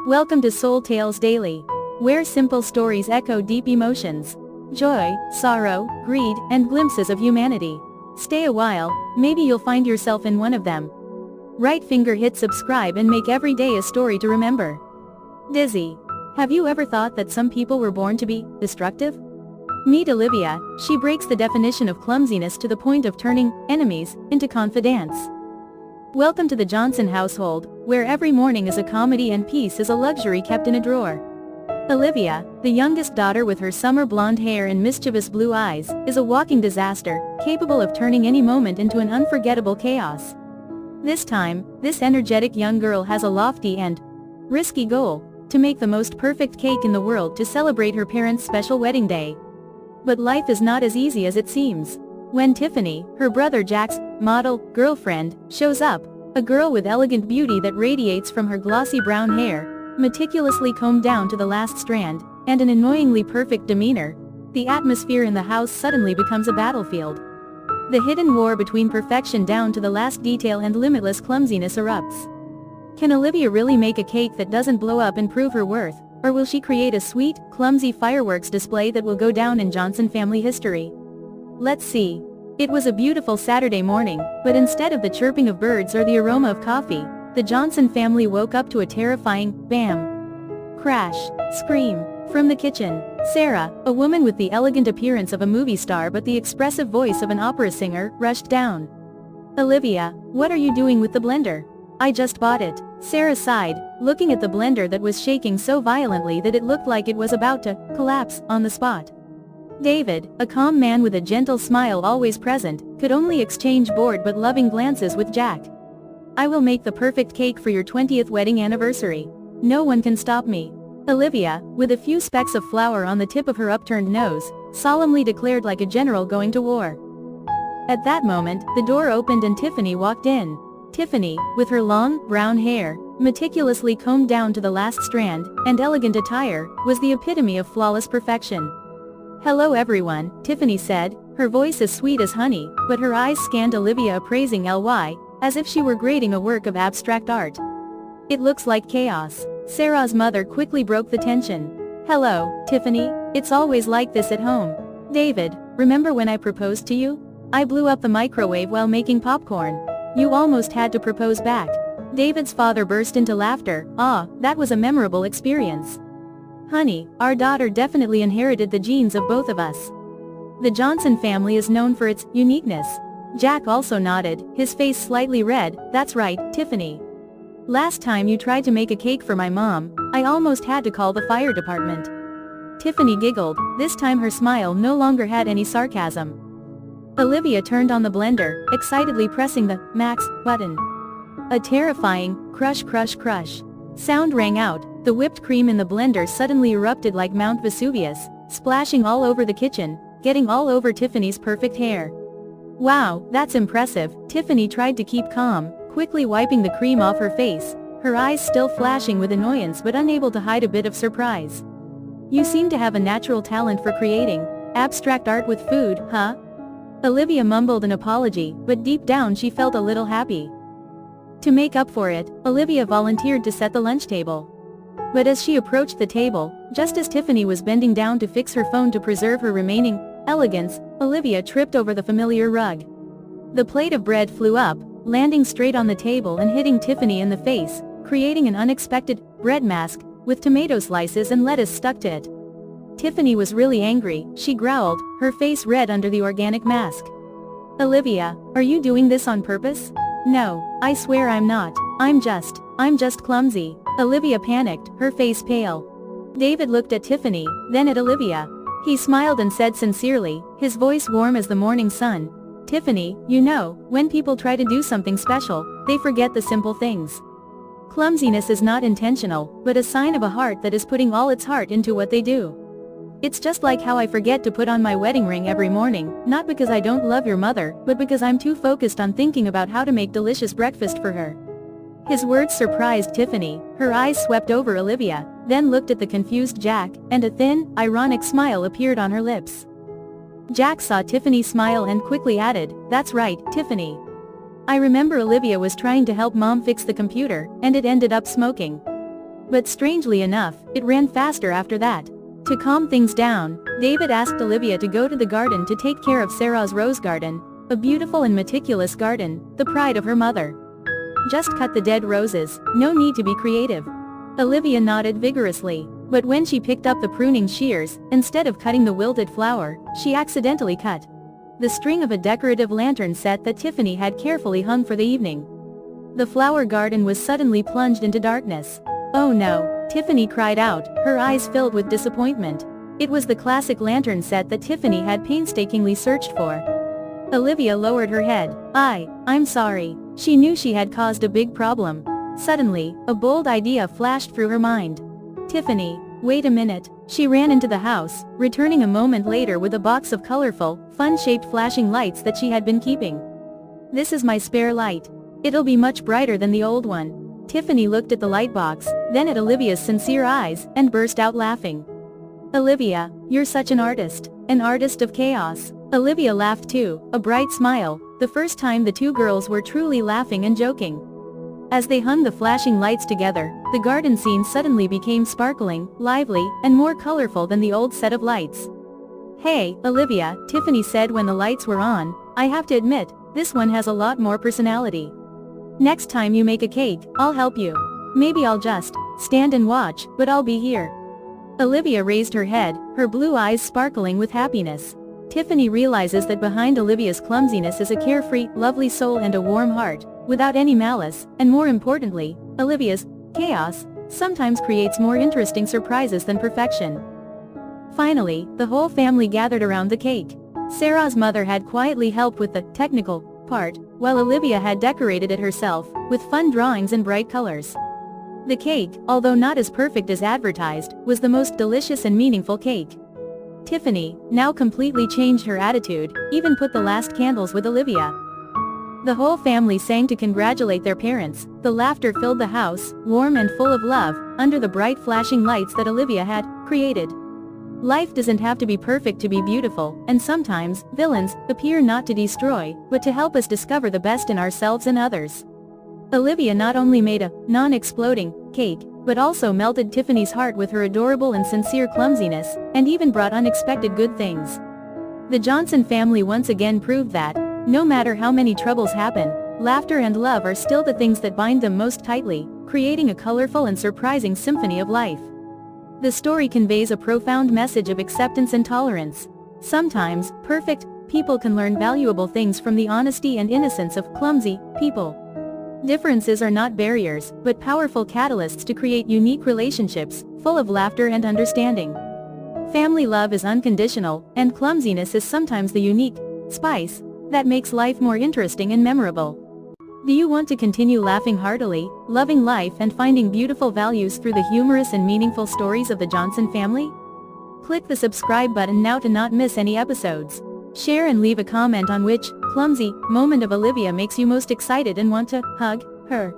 Welcome to Soul Tales Daily, where simple stories echo deep emotions. Joy, sorrow, greed, and glimpses of humanity. Stay a while, maybe you'll find yourself in one of them. Right finger hit subscribe and make every day a story to remember. Dizzy. Have you ever thought that some people were born to be destructive? Meet Olivia. She breaks the definition of clumsiness to the point of turning enemies into confidants. Welcome to the Johnson household, where every morning is a comedy and peace is a luxury kept in a drawer. Olivia, the youngest daughter with her summer blonde hair and mischievous blue eyes, is a walking disaster, capable of turning any moment into an unforgettable chaos. This time, this energetic young girl has a lofty and risky goal: to make the most perfect cake in the world to celebrate her parents' special wedding day. But life is not as easy as it seems. When Tiffany, her brother Jack's model girlfriend, shows up, a girl with elegant beauty that radiates from her glossy brown hair, meticulously combed down to the last strand, and an annoyingly perfect demeanor, the atmosphere in the house suddenly becomes a battlefield. The hidden war between perfection down to the last detail and limitless clumsiness erupts. Can Olivia really make a cake that doesn't blow up and prove her worth, or will she create a sweet, clumsy fireworks display that will go down in Johnson family history? Let's see. It was a beautiful Saturday morning, but instead of the chirping of birds or the aroma of coffee, the Johnson family woke up to a terrifying bam, crash, scream. From the kitchen, Sarah, a woman with the elegant appearance of a movie star but the expressive voice of an opera singer, rushed down. Olivia, what are you doing with the blender? I just bought it. Sarah sighed, looking at the blender that was shaking so violently that it looked like it was about to collapse on the spot. David, a calm man with a gentle smile always present, could only exchange bored but loving glances with Jack. I will make the perfect cake for your 20th wedding anniversary. No one can stop me. Olivia, with a few specks of flour on the tip of her upturned nose, solemnly declared like a general going to war. At that moment, the door opened and Tiffany walked in. Tiffany, with her long, brown hair, meticulously combed down to the last strand, and elegant attire, was the epitome of flawless perfection. Hello everyone, Tiffany said, her voice as sweet as honey, but her eyes scanned Olivia appraising ly, as if she were grading a work of abstract art. It looks like chaos. Sarah's mother quickly broke the tension. Hello, Tiffany, it's always like this at home. David, remember when I proposed to you? I blew up the microwave while making popcorn. You almost had to propose back. David's father burst into laughter. That was a memorable experience. Honey, our daughter definitely inherited the genes of both of us. The Johnson family is known for its uniqueness. Jack also nodded, his face slightly red. That's right, Tiffany. Last time you tried to make a cake for my mom, I almost had to call the fire department. Tiffany giggled, this time her smile no longer had any sarcasm. Olivia turned on the blender, excitedly pressing the max button. A terrifying crush crush crush sound rang out. The whipped cream in the blender suddenly erupted like Mount Vesuvius, splashing all over the kitchen, getting all over Tiffany's perfect hair. Wow, that's impressive. Tiffany tried to keep calm, quickly wiping the cream off her face, her eyes still flashing with annoyance but unable to hide a bit of surprise. You seem to have a natural talent for creating abstract art with food, huh? Olivia mumbled an apology, but deep down she felt a little happy. To make up for it, Olivia volunteered to set the lunch table. But as she approached the table, just as Tiffany was bending down to fix her phone to preserve her remaining elegance, Olivia tripped over the familiar rug. The plate of bread flew up, landing straight on the table and hitting Tiffany in the face, creating an unexpected bread mask, with tomato slices and lettuce stuck to it. Tiffany was really angry, she growled, her face red under the organic mask. Olivia, are you doing this on purpose? No, I swear I'm not. I'm just clumsy. Olivia panicked, her face pale. David looked at Tiffany, then at Olivia. He smiled and said sincerely, his voice warm as the morning sun, Tiffany, you know, when people try to do something special, they forget the simple things. Clumsiness is not intentional, but a sign of a heart that is putting all its heart into what they do. It's just like how I forget to put on my wedding ring every morning, not because I don't love your mother, but because I'm too focused on thinking about how to make delicious breakfast for her. His words surprised Tiffany, her eyes swept over Olivia, then looked at the confused Jack, and a thin, ironic smile appeared on her lips. Jack saw Tiffany smile and quickly added, that's right, Tiffany. I remember Olivia was trying to help Mom fix the computer, and it ended up smoking. But strangely enough, it ran faster after that. To calm things down, David asked Olivia to go to the garden to take care of Sarah's rose garden, a beautiful and meticulous garden, the pride of her mother. Just cut the dead roses, no need to be creative. Olivia nodded vigorously, but when she picked up the pruning shears, instead of cutting the wilted flower, she accidentally cut the string of a decorative lantern set that Tiffany had carefully hung for the evening. The flower garden was suddenly plunged into darkness. "Oh no," Tiffany cried out, her eyes filled with disappointment. It was the classic lantern set that Tiffany had painstakingly searched for. Olivia lowered her head. I'm sorry." She knew she had caused a big problem. Suddenly, a bold idea flashed through her mind. "Tiffany, wait a minute." She ran into the house, returning a moment later with a box of colorful, fun-shaped flashing lights that she had been keeping. "This is my spare light. It'll be much brighter than the old one." Tiffany looked at the light box, then at Olivia's sincere eyes, and burst out laughing. "Olivia, you're such an artist of chaos." Olivia laughed too, a bright smile, the first time the two girls were truly laughing and joking. As they hung the flashing lights together, the garden scene suddenly became sparkling, lively, and more colorful than the old set of lights. "Hey, Olivia," Tiffany said when the lights were on, "I have to admit, this one has a lot more personality. Next time you make a cake, I'll help you. Maybe I'll just stand and watch, but I'll be here." Olivia raised her head, her blue eyes sparkling with happiness. Tiffany realizes that behind Olivia's clumsiness is a carefree, lovely soul and a warm heart, without any malice, and more importantly, Olivia's chaos sometimes creates more interesting surprises than perfection. Finally, the whole family gathered around the cake. Sarah's mother had quietly helped with the technical part, while Olivia had decorated it herself, with fun drawings and bright colors. The cake, although not as perfect as advertised, was the most delicious and meaningful cake. Tiffany, now completely changed her attitude, even put the last candles with Olivia. The whole family sang to congratulate their parents, the laughter filled the house, warm and full of love, under the bright flashing lights that Olivia had created. Life doesn't have to be perfect to be beautiful, and sometimes, villains appear not to destroy, but to help us discover the best in ourselves and others. Olivia not only made a non-exploding cake, but also melted Tiffany's heart with her adorable and sincere clumsiness, and even brought unexpected good things. The Johnson family once again proved that, no matter how many troubles happen, laughter and love are still the things that bind them most tightly, creating a colorful and surprising symphony of life. The story conveys a profound message of acceptance and tolerance. Sometimes, perfect people can learn valuable things from the honesty and innocence of clumsy people. Differences are not barriers, but powerful catalysts to create unique relationships, full of laughter and understanding. Family love is unconditional, and clumsiness is sometimes the unique spice that makes life more interesting and memorable. Do you want to continue laughing heartily, loving life and finding beautiful values through the humorous and meaningful stories of the Johnson family? Click the subscribe button now to not miss any episodes. Share and leave a comment on which clumsy moment of Olivia makes you most excited and want to hug her.